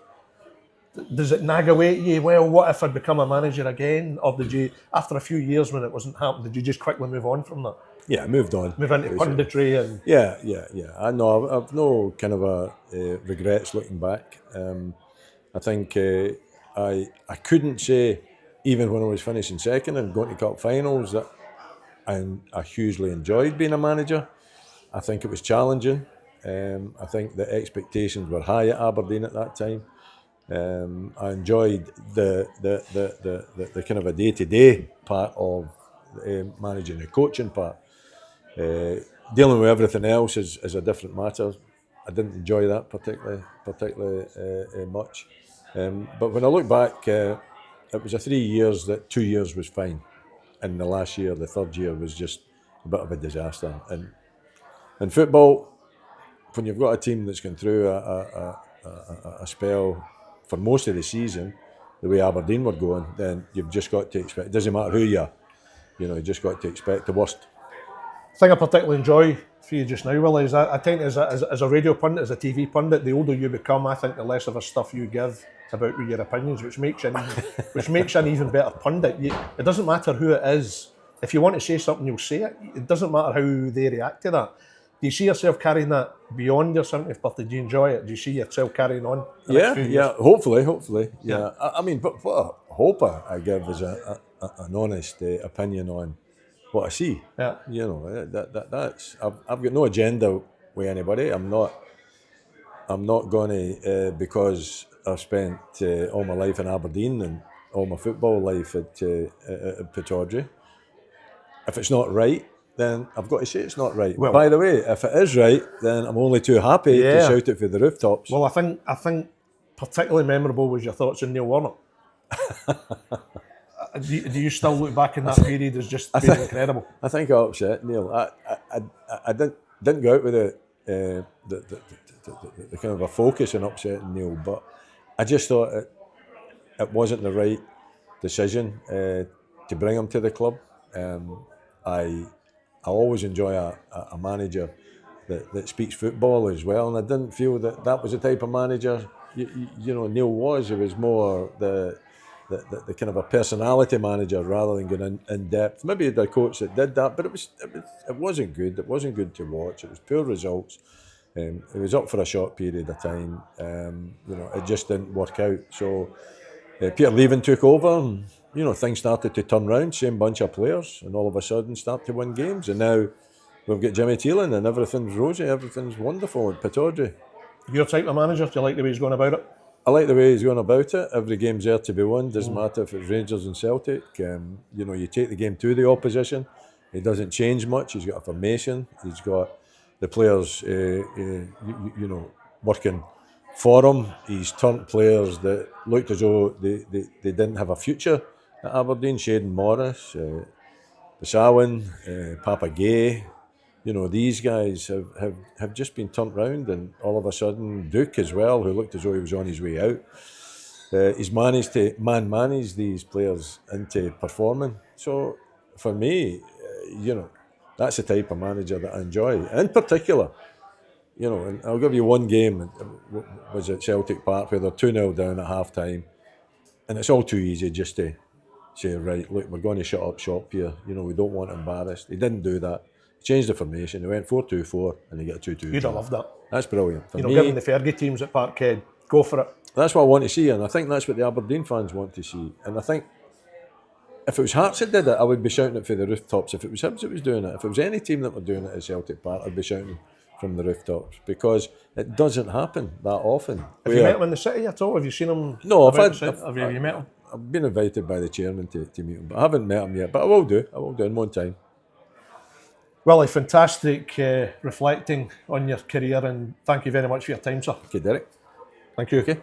Does it nag away at you? Well, what if I'd become a manager again? Or did you, after a few years when it wasn't happening, did you just quickly move on from that? Yeah, I moved on. Move into punditry and... Yeah. I know. I've no kind of regrets looking back. I think I couldn't say, even when I was finishing second and going to cup finals, that I hugely enjoyed being a manager. I think it was challenging. I think the expectations were high at Aberdeen at that time. I enjoyed the kind of a day-to-day part of managing the coaching part. Dealing with everything else is a different matter. I didn't enjoy that particularly much. But when I look back, it was a 3 years that 2 years was fine. And the last year, the third year, was just a bit of a disaster. And in football, when you've got a team that's gone through a spell for most of the season, the way Aberdeen were going, then you've just got to expect, it doesn't matter who you are, you know, you just got to expect the worst. The thing I particularly enjoy for you just now, Willie, is that I think as a radio pundit, as a TV pundit, the older you become, I think the less of a stuff you give about your opinions, which makes you an even better pundit. It doesn't matter who it is. If you want to say something, you'll say it. It doesn't matter how they react to that. Do you see yourself carrying that beyond your 70th birthday? Do you enjoy it? Do you see yourself carrying on? Yeah, hopefully. Yeah. I mean, but what I hope I give is an honest opinion on what I see. Yeah. You know, that's I've got no agenda with anybody. I'm not going to because I've spent all my life in Aberdeen and all my football life at Pittodrie. If it's not right, then I've got to say it's not right. Well, by the way, if it is right, then I'm only too happy to shout it from the rooftops. Well, I think particularly memorable was your thoughts on Neil Warnock. Do you still look back in that period as just being incredible? I think I upset Neil. I didn't go out with the kind of a focus on upsetting Neil, but I just thought it wasn't the right decision to bring him to the club. I always enjoy a manager that speaks football as well, and I didn't feel that was the type of manager you know Neil was. He was more the kind of a personality manager rather than going in depth. Maybe the coach that did that, but it wasn't good. It wasn't good to watch. It was poor results. It was up for a short period of time. You know, it just didn't work out. So Peter Leven took over, and you know, things started to turn round. Same bunch of players, and all of a sudden start to win games. And now we've got Jimmy Thielen, and everything's rosy. Everything's wonderful at Pittodrie. Your type of manager? Do you like the way he's going about it? I like the way he's going about it. Every game's there to be won. Doesn't matter if it's Rangers and Celtic. You take the game to the opposition. He doesn't change much. He's got a formation. He's got the players, working for him. He's turned players that looked as though they didn't have a future at Aberdeen. Shaden Morris, Basawin, Papa Gay. These guys have just been turned round, and all of a sudden Duke as well, who looked as though he was on his way out. He's managed to manage these players into performing. So for me, that's the type of manager that I enjoy. In particular, and I'll give you one game, it was at Celtic Park, where they're 2-0 down at half time, and it's all too easy just to say, right, look, we're going to shut up shop here. We don't want embarrassed. He didn't do that. He changed the formation. He went 4-2-4 and he got a 2-2. You'd have loved that. That's brilliant. For me, given the Fergie teams at Parkhead, go for it. That's what I want to see, and I think that's what the Aberdeen fans want to see. And I think if it was Hearts that did it, I would be shouting it from the rooftops. If it was Hibs that was doing it, if it was any team that were doing it at Celtic Park, I'd be shouting from the rooftops, because it doesn't happen that often. Have you met him in the city at all? Have you seen him? No, have you met him? I've been invited by the chairman to meet him, but I haven't met him yet. But I will do in one time. Willie, fantastic reflecting on your career, and thank you very much for your time, sir. Okay, Derek. Thank you. Okay.